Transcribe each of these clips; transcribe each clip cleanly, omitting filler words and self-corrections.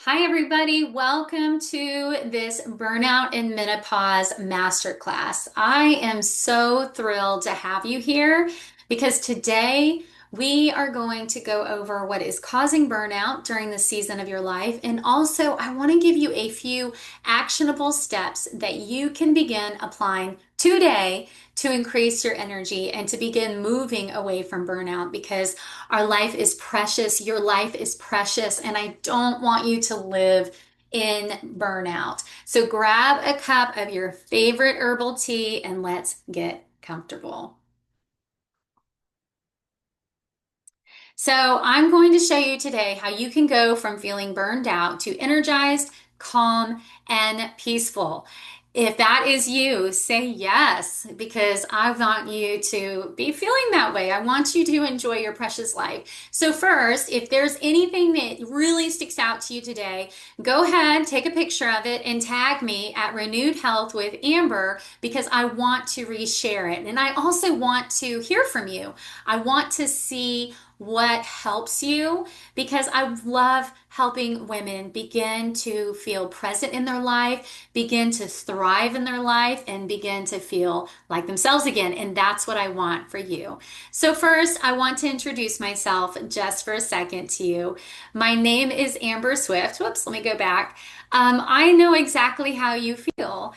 Hi, everybody. Welcome to this Burnout and Menopause Masterclass. I am so thrilled to have you here because today we are going to go over what is causing burnout during the season of your life. And also, I want to give you a few actionable steps that you can begin applying today to increase your energy and to begin moving away from burnout because our life is precious. Your life is precious, and I don't want you to live in burnout. So grab a cup of your favorite herbal tea and let's get comfortable. So, I'm going to show you today how you can go from feeling burned out to energized, calm, and peaceful. If that is you, say yes, because I want you to be feeling that way. I want you to enjoy your precious life. So, first, if there's anything that really sticks out to you today, go ahead, take a picture of it, and tag me at Renewed Health with Amber because I want to reshare it. And I also want to hear from you. I want to see what helps you because I love helping women begin to feel present in their life, begin to thrive in their life, and begin to feel like themselves again. And that's what I want for you. So, first, I want to introduce myself just for a second to you. My name is Amber Swift. Whoops, let me go back. I know exactly how you feel.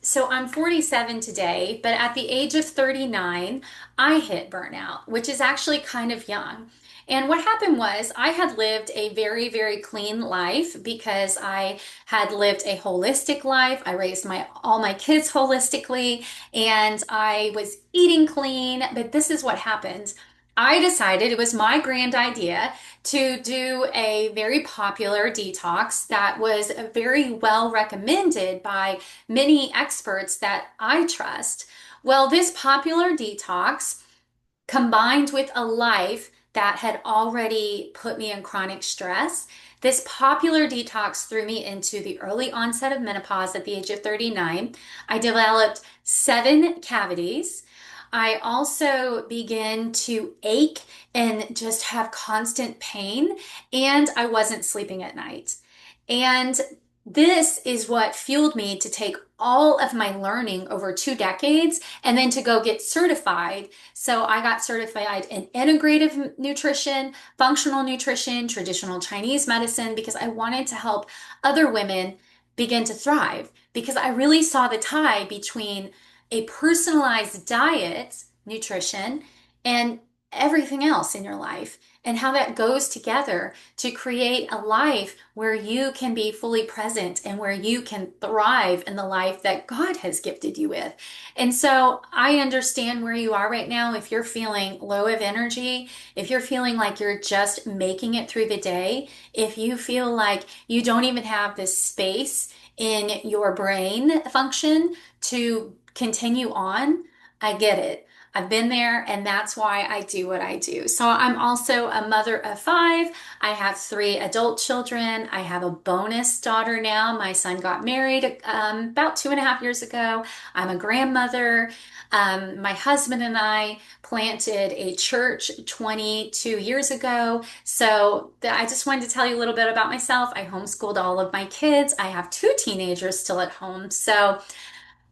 So I'm 47 today, but at the age of 39, I hit burnout, which is actually kind of young. And what happened was I had lived a very, very clean life because I had lived a holistic life. I raised all my kids holistically and I was eating clean, but this is what happened. I decided it was my grand idea to do a very popular detox that was very well recommended by many experts that I trust. Well, this popular detox combined with a life that had already put me in chronic stress, this popular detox threw me into the early onset of menopause at the age of 39. I developed 7 cavities. I also began to ache and just have constant pain, and I wasn't sleeping at night. And this is what fueled me to take all of my learning over 2 decades and then to go get certified. So I got certified in integrative nutrition, functional nutrition, traditional Chinese medicine, because I wanted to help other women begin to thrive. Because I really saw the tie between a personalized diet, nutrition, and everything else in your life, and how that goes together to create a life where you can be fully present and where you can thrive in the life that God has gifted you with. And so I understand where you are right now. If you're feeling low of energy, if you're feeling like you're just making it through the day, if you feel like you don't even have the space in your brain function to continue on, I get it. I've been there, and that's why I do what I do. So, I'm also a mother of 5. I have 3 adult children. I have a bonus daughter now. My son got married about 2.5 years ago. I'm a grandmother. My husband and I planted a church 22 years ago. So, I just wanted to tell you a little bit about myself. I homeschooled all of my kids. I have 2 teenagers still at home. So,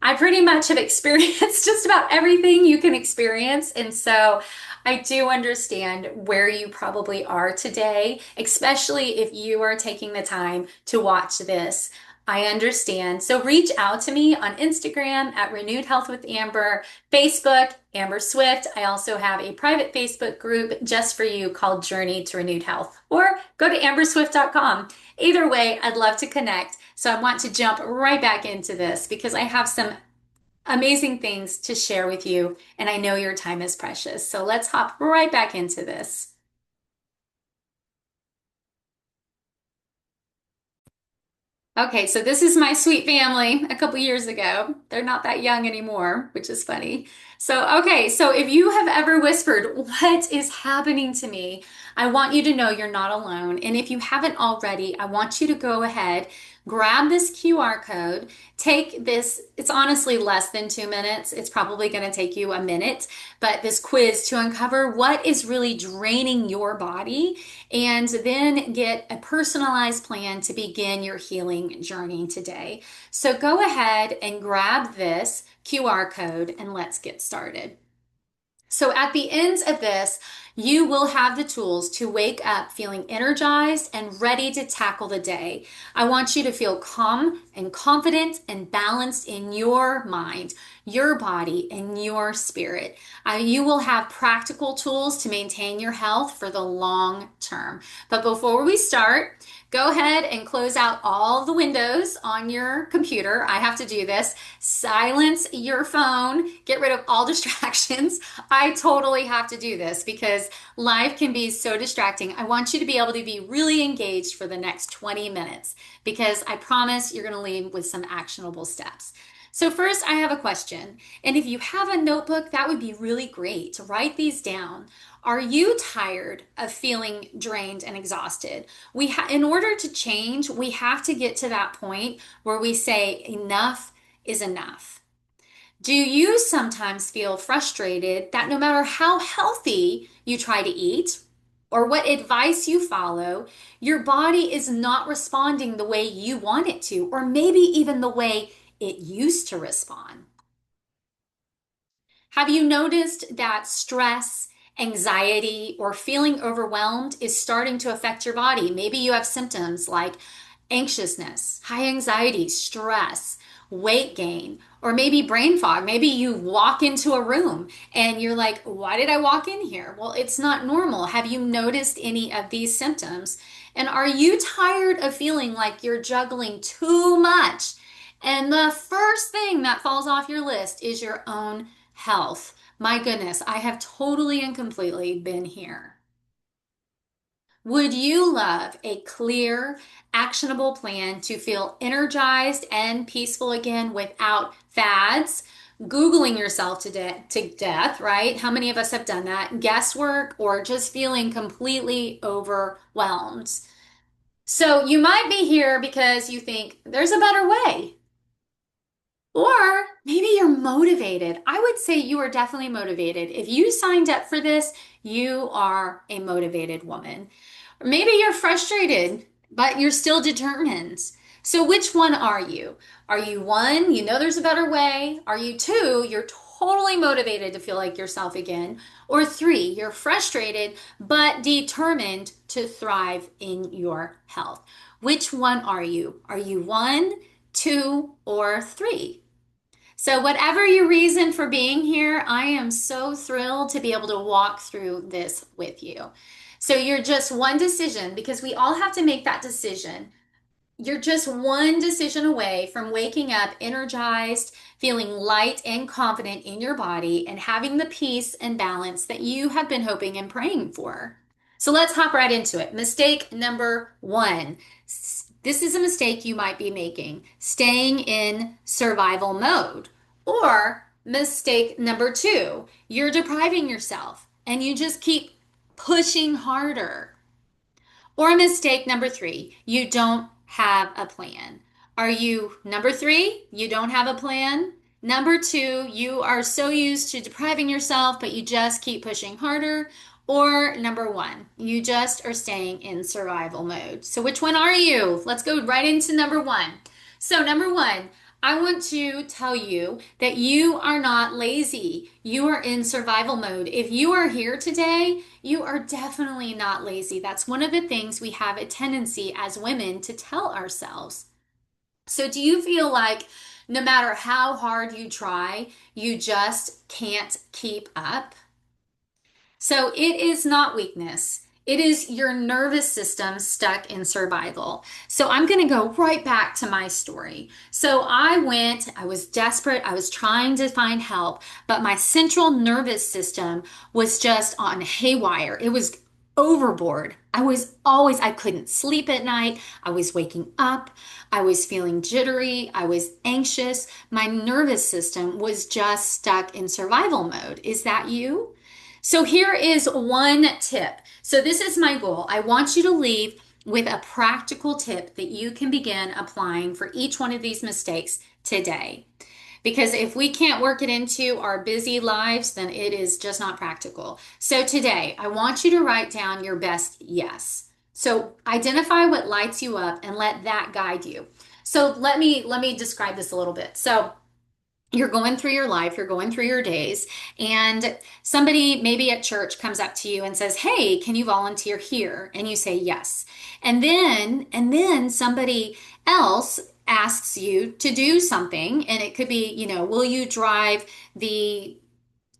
I pretty much have experienced just about everything you can experience. And so I do understand where you probably are today, especially if you are taking the time to watch this. I understand. So reach out to me on Instagram at Renewed Health with Amber, Facebook, Amber Swift. I also have a private Facebook group just for you called Journey to Renewed Health, or go to amberswift.com. Either way, I'd love to connect. So I want to jump right back into this because I have some amazing things to share with you, and I know your time is precious. So let's hop right back into this. Okay, so this is my sweet family a couple years ago. They're not that young anymore, which is funny. So if you have ever whispered, what is happening to me? I want you to know you're not alone. And if you haven't already, I want you to go ahead, grab this QR code, take this, it's honestly less than 2 minutes. It's probably going to take you a minute, but this quiz to uncover what is really draining your body and then get a personalized plan to begin your healing journey today. So go ahead and grab this QR code and let's get started. So at the end of this, you will have the tools to wake up feeling energized and ready to tackle the day. I want you to feel calm and confident and balanced in your mind, your body, and your spirit. You will have practical tools to maintain your health for the long term. But before we start, go ahead and close out all the windows on your computer. I have to do this. Silence your phone, get rid of all distractions. I totally have to do this because life can be so distracting. I want you to be able to be really engaged for the next 20 minutes because I promise you're going to leave with some actionable steps. So, first, I have a question. And if you have a notebook, that would be really great to write these down. Are you tired of feeling drained and exhausted? In order to change, we have to get to that point where we say enough is enough. Do you sometimes feel frustrated that no matter how healthy you try to eat or what advice you follow, your body is not responding the way you want it to, or maybe even the way it used to respond? Have you noticed that stress, anxiety, or feeling overwhelmed is starting to affect your body? Maybe you have symptoms like anxiousness, high anxiety, stress, weight gain, or maybe brain fog. Maybe you walk into a room and you're like, why did I walk in here? Well, it's not normal. Have you noticed any of these symptoms? And are you tired of feeling like you're juggling too much? And the first thing that falls off your list is your own health. My goodness, I have totally and completely been here. Would you love a clear, actionable plan to feel energized and peaceful again without fads? Googling yourself to death, right? How many of us have done that? Guesswork or just feeling completely overwhelmed. So you might be here because you think there's a better way. Or maybe you're motivated. I would say you are definitely motivated. If you signed up for this, you are a motivated woman. Or maybe you're frustrated, but you're still determined. So, which one are you? Are you one, you know there's a better way? Are you two, you're totally motivated to feel like yourself again? Or three, you're frustrated, but determined to thrive in your health? Which one are you? Are you one, two, or three? So, whatever your reason for being here, I am so thrilled to be able to walk through this with you. So, you're just one decision because we all have to make that decision. You're just one decision away from waking up energized, feeling light and confident in your body, and having the peace and balance that you have been hoping and praying for. So let's hop right into it. Mistake number one. This is a mistake you might be making, staying in survival mode. Or mistake number two, you're depriving yourself and you just keep pushing harder. Or mistake number three, you don't have a plan. Are you number three, you don't have a plan? Number two, you are so used to depriving yourself, but you just keep pushing harder. Or number one, you just are staying in survival mode. So, which one are you? Let's go right into number one. So, number one, I want to tell you that you are not lazy. You are in survival mode. If you are here today, you are definitely not lazy. That's one of the things we have a tendency as women to tell ourselves. So, do you feel like no matter how hard you try, you just can't keep up? So it is not weakness. It is your nervous system stuck in survival. So I'm going to go right back to my story. So I was desperate, I was trying to find help, but my central nervous system was just on haywire. It was overboard. I couldn't sleep at night. I was waking up. I was feeling jittery. I was anxious. My nervous system was just stuck in survival mode. Is that you? So here is one tip. So this is my goal. I want you to leave with a practical tip that you can begin applying for each one of these mistakes today. Because if we can't work it into our busy lives, then it is just not practical. So today, I want you to write down your best yes. So identify what lights you up and let that guide you. So let me describe this a little bit. So you're going through your life, you're going through your days, and somebody maybe at church comes up to you and says, "Hey, can you volunteer here?" And you say yes. And then somebody else asks you to do something, and it could be, will you drive the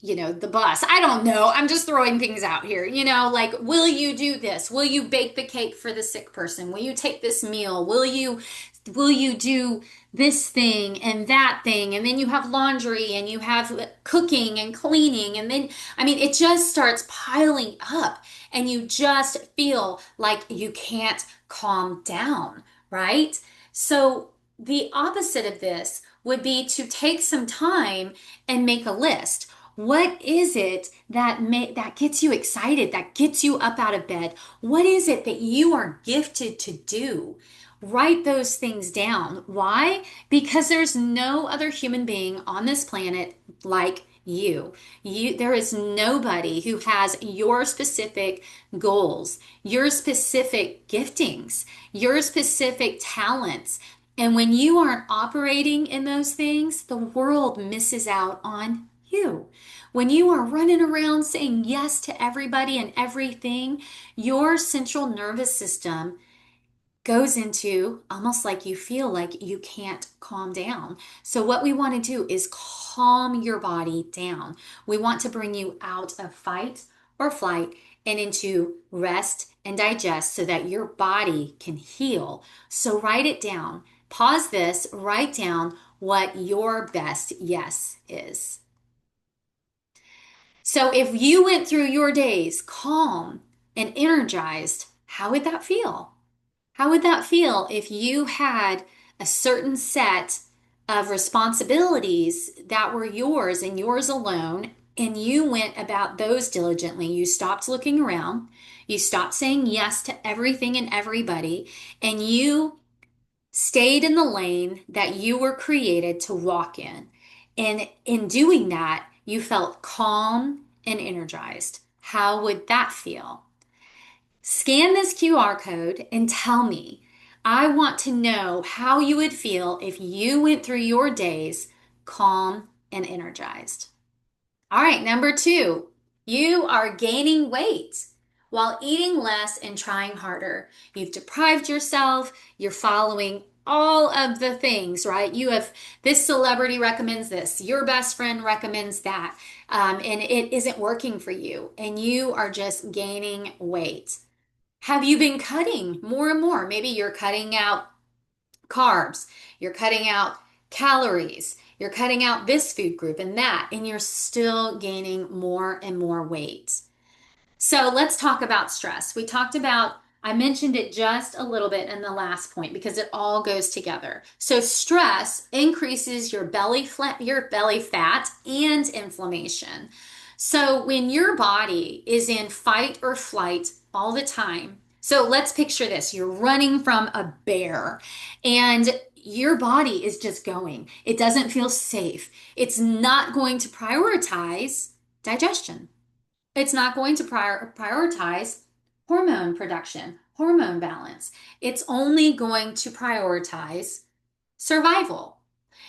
the bus. I don't know. I'm just throwing things out here. Like, will you do this? Will you bake the cake for the sick person? Will you take this meal? Will you do this thing and that thing? And then you have laundry and you have cooking and cleaning. And then, I mean, it just starts piling up and you just feel like you can't calm down, right? So the opposite of this would be to take some time and make a list. What is it that gets you excited, that gets you up out of bed? What is it that you are gifted to do? Write those things down. Why? Because there's no other human being on this planet like you. There is nobody who has your specific goals, your specific giftings, your specific talents. And when you aren't operating in those things, the world misses out on you. When you are running around saying yes to everybody and everything, your central nervous system goes into almost like you feel like you can't calm down. So, what we want to do is calm your body down. We want to bring you out of fight or flight and into rest and digest so that your body can heal. So, write it down. Pause this, write down what your best yes is. So if you went through your days calm and energized, how would that feel? How would that feel if you had a certain set of responsibilities that were yours and yours alone, and you went about those diligently? You stopped looking around, you stopped saying yes to everything and everybody, and you stayed in the lane that you were created to walk in. And in doing that, you felt calm and energized. How would that feel? Scan this QR code and tell me. I want to know how you would feel if you went through your days calm and energized. All right, number two, you are gaining weight while eating less and trying harder. You've deprived yourself, you're following all of the things, right? You have this celebrity recommends this, your best friend recommends that, and it isn't working for you, and you are just gaining weight. Have you been cutting more and more? Maybe you're cutting out carbs, you're cutting out calories, you're cutting out this food group and that, and you're still gaining more and more weight. So let's talk about stress. I mentioned it just a little bit in the last point because it all goes together. So stress increases your belly fat and inflammation. So when your body is in fight or flight all the time, so let's picture this. You're running from a bear and your body is just going. It doesn't feel safe. It's not going to prioritize digestion. It's not going to prioritize hormone production, hormone balance. It's only going to prioritize survival.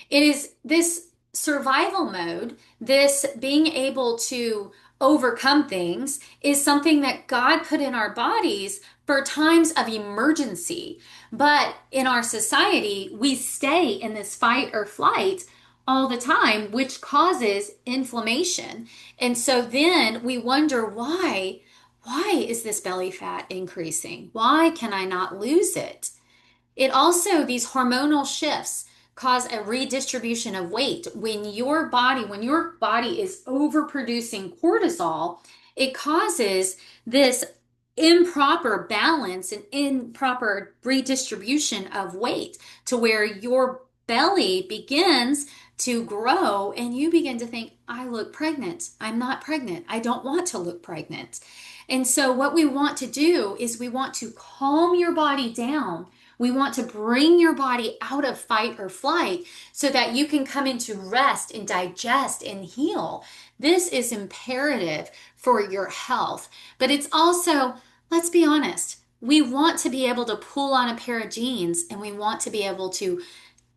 It is this survival mode, this being able to overcome things, is something that God put in our bodies for times of emergency. But in our society, we stay in this fight or flight all the time, which causes inflammation. And so then we wonder why. Why is this belly fat increasing? Why can I not lose it? It also, these hormonal shifts cause a redistribution of weight. When your body is overproducing cortisol, it causes this improper balance and improper redistribution of weight to where your belly begins to grow and you begin to think, I look pregnant. I'm not pregnant. I don't want to look pregnant. And so, what we want to do is we want to calm your body down. We want to bring your body out of fight or flight so that you can come into rest and digest and heal. This is imperative for your health, but it's also, let's be honest, we want to be able to pull on a pair of jeans and we want to be able to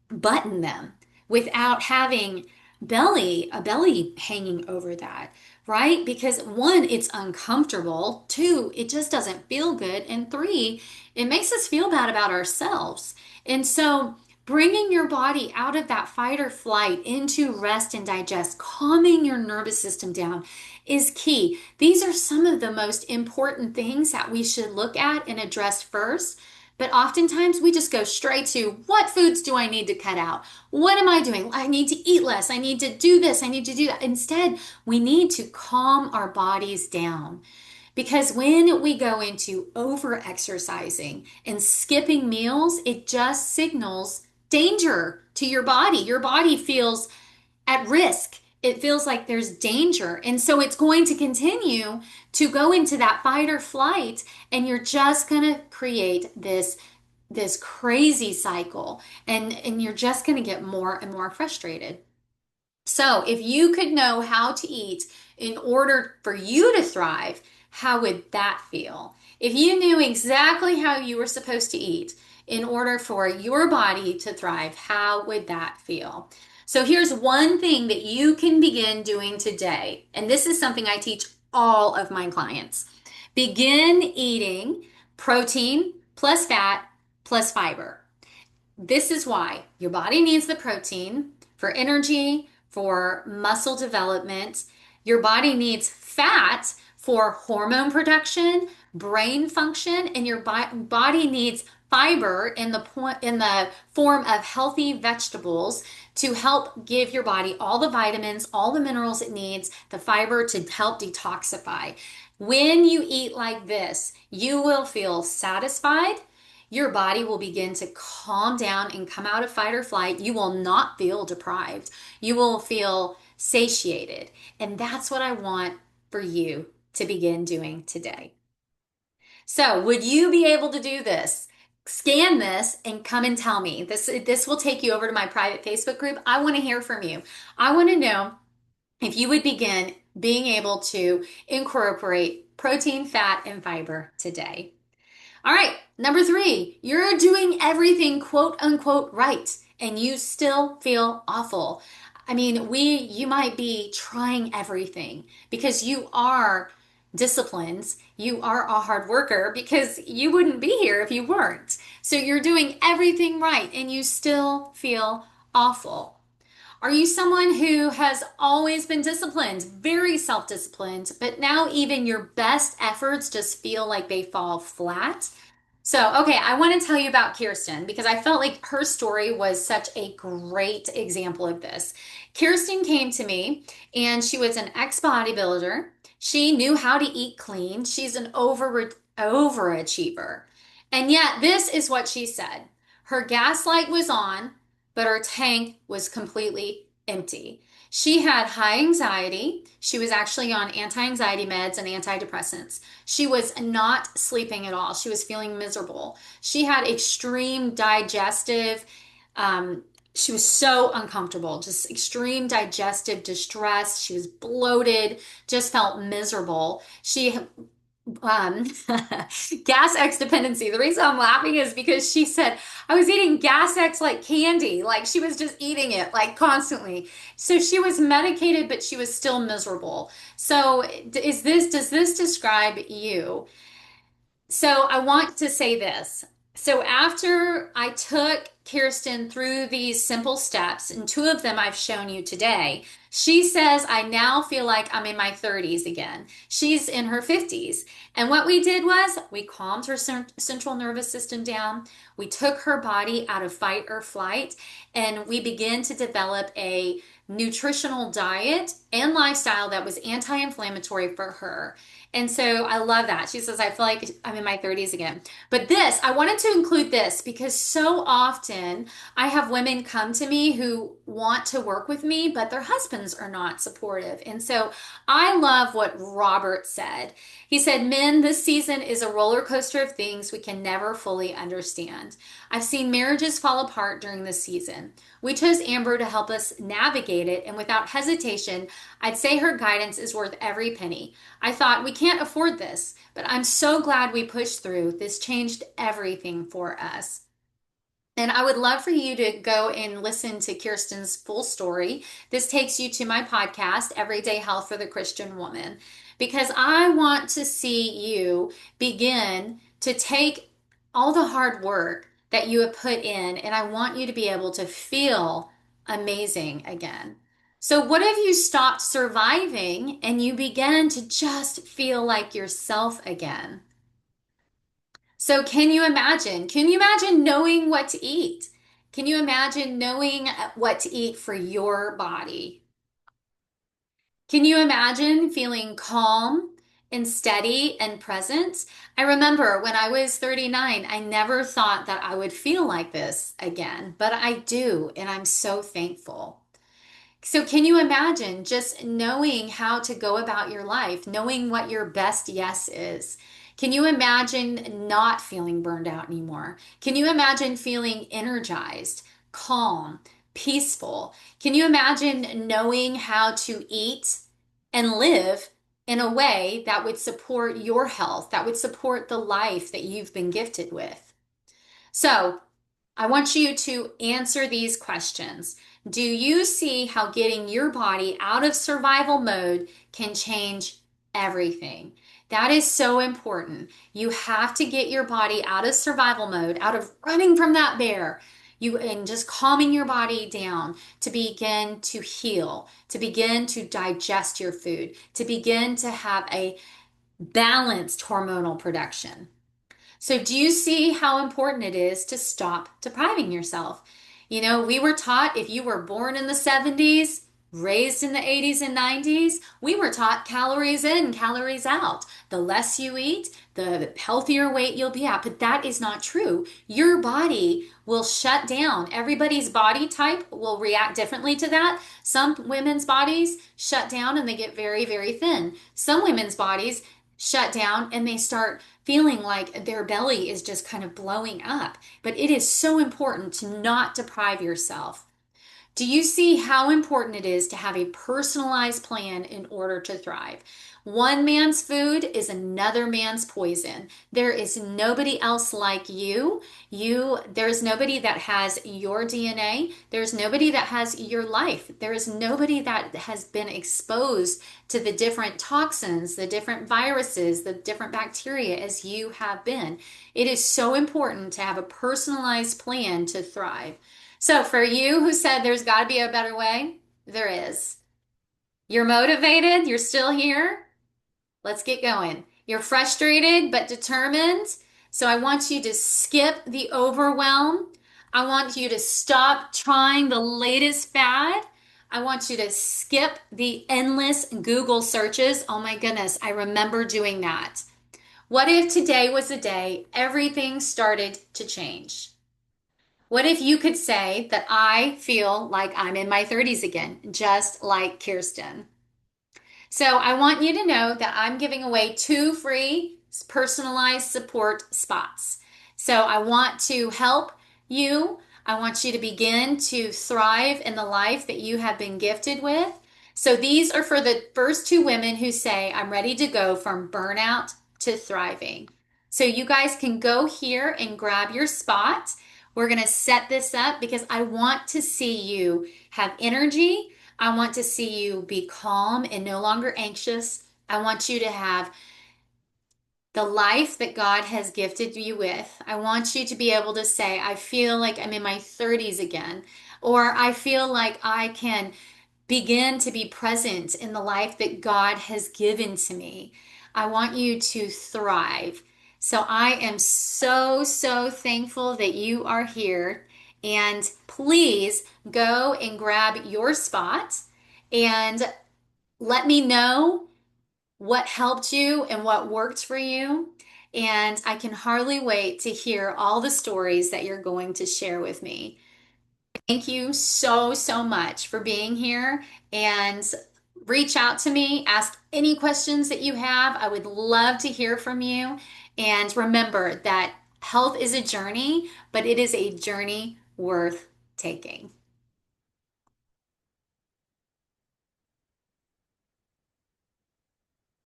button them without having a belly hanging over that, right? Because one, it's uncomfortable. Two, it just doesn't feel good. And three, it makes us feel bad about ourselves. And so bringing your body out of that fight or flight into rest and digest, calming your nervous system down is key. These are some of the most important things that we should look at and address first. But oftentimes we just go straight to what foods do I need to cut out? What am I doing? I need to eat less. I need to do this. I need to do that. Instead, we need to calm our bodies down. Because when we go into over exercising and skipping meals, it just signals danger to your body. Your body feels at risk. It feels like there's danger. And so it's going to continue to go into that fight or flight, and you're just going to create this crazy cycle, and you're just going to get more and more frustrated. So, if you could know how to eat in order for you to thrive, how would that feel? If you knew exactly how you were supposed to eat in order for your body to thrive, how would that feel? So, here's one thing that you can begin doing today. And this is something I teach all of my clients. Begin eating protein plus fat plus fiber. This is why your body needs the protein for energy, for muscle development. Your body needs fat for hormone production, brain function, and your body needs fiber in the form of healthy vegetables to help give your body all the vitamins, all the minerals it needs, the fiber to help detoxify. When you eat like this, you will feel satisfied. Your body will begin to calm down and come out of fight or flight. You will not feel deprived. You will feel satiated. And that's what I want for you to begin doing today. So, would you be able to do this? Scan this and come and tell me. This will take you over to my private Facebook group. I want to hear from you. I want to know if you would begin being able to incorporate protein, fat, and fiber today. All right, number three, you're doing everything quote unquote right, and you still feel awful. I mean, you might be trying everything because you are disciplined, you are a hard worker because you wouldn't be here if you weren't. So you're doing everything right and you still feel awful. Are you someone who has always been disciplined, very self disciplined, but now even your best efforts just feel like they fall flat? So, okay, I want to tell you about Kirsten because I felt like her story was such a great example of this. Kirsten came to me and she was an ex bodybuilder. She knew how to eat clean. She's an overachiever. And yet, this is what she said. Her gas light was on, but her tank was completely empty. She had high anxiety. She was actually on anti-anxiety meds and antidepressants. She was not sleeping at all. She was feeling miserable. She had extreme digestive, she was so uncomfortable, just extreme digestive distress. She was bloated, just felt miserable. She um, gas X dependency. The reason I'm laughing is because she said I was eating gas X like candy, like she was just eating it like constantly. So she was medicated, but she was still miserable. So does this describe you? So I want to say this. So after I took Kirsten through these simple steps, and two of them I've shown you today, she says, I now feel like I'm in my 30s again. She's in her 50s. And what we did was we calmed her central nervous system down. We took her body out of fight or flight, and we began to develop a nutritional diet and lifestyle that was anti-inflammatory for her. And so I love that. She says, I feel like I'm in my 30s again. But this, I wanted to include this because so often I have women come to me who want to work with me, but their husbands are not supportive. And so I love what Robert said. He said, Men, this season is a roller coaster of things we can never fully understand. I've seen marriages fall apart during this season. We chose Amber to help us navigate it, and without hesitation, I'd say her guidance is worth every penny. I thought, we can't afford this, but I'm so glad we pushed through. This changed everything for us. And I would love for you to go and listen to Kirsten's full story. This takes you to my podcast, Everyday Health for the Christian Woman, because I want to see you begin to take all the hard work that you have put in, and I want you to be able to feel amazing again. So, what if you stopped surviving and you began to just feel like yourself again? So can you imagine? Can you imagine knowing what to eat? Can you imagine knowing what to eat for your body? Can you imagine feeling calm and steady and present? I remember when I was 39, I never thought that I would feel like this again, but I do, and I'm so thankful. So, can you imagine just knowing how to go about your life, knowing what your best yes is? Can you imagine not feeling burned out anymore? Can you imagine feeling energized, calm, peaceful? Can you imagine knowing how to eat and live in a way that would support your health, that would support the life that you've been gifted with? So, I want you to answer these questions. Do you see how getting your body out of survival mode can change everything? That is so important. You have to get your body out of survival mode, out of running from that bear. You and just calming your body down to begin to heal, to begin to digest your food, to begin to have a balanced hormonal production. So, do you see how important it is to stop depriving yourself? You know, we were taught if you were born in the 70s, raised in the 80s and 90s, we were taught calories in, calories out. The less you eat, the healthier weight you'll be at. But that is not true. Your body will shut down. Everybody's body type will react differently to that. Some women's bodies shut down and they get very, very thin. Some women's bodies shut down and they start feeling like their belly is just kind of blowing up. But it is so important to not deprive yourself. Do you see how important it is to have a personalized plan in order to thrive? One man's food is another man's poison. There is nobody else like you. There's nobody that has your DNA. There's nobody that has your life. There is nobody that has been exposed to the different toxins, the different viruses, the different bacteria as you have been. It is so important to have a personalized plan to thrive. So, for you who said there's got to be a better way, there is. You're motivated, you're still here. Let's get going. You're frustrated but determined. So, I want you to skip the overwhelm. I want you to stop trying the latest fad. I want you to skip the endless Google searches. Oh my goodness, I remember doing that. What if today was the day everything started to change? What if you could say that I feel like I'm in my 30s again, just like Kirsten? So I want you to know that I'm giving away 2 free personalized support spots. So I want to help you. I want you to begin to thrive in the life that you have been gifted with. So these are for the first 2 women who say, I'm ready to go from burnout to thriving. So you guys can go here and grab your spot. We're going to set this up because I want to see you have energy. I want to see you be calm and no longer anxious. I want you to have the life that God has gifted you with. I want you to be able to say, I feel like I'm in my 30s again, or I feel like I can begin to be present in the life that God has given to me. I want you to thrive. So I am so, so thankful that you are here. And please go and grab your spot and let me know what helped you and what worked for you. And I can hardly wait to hear all the stories that you're going to share with me. Thank you so, so much for being here and reach out to me, ask any questions that you have. I would love to hear from you. And remember that health is a journey, but it is a journey worth taking.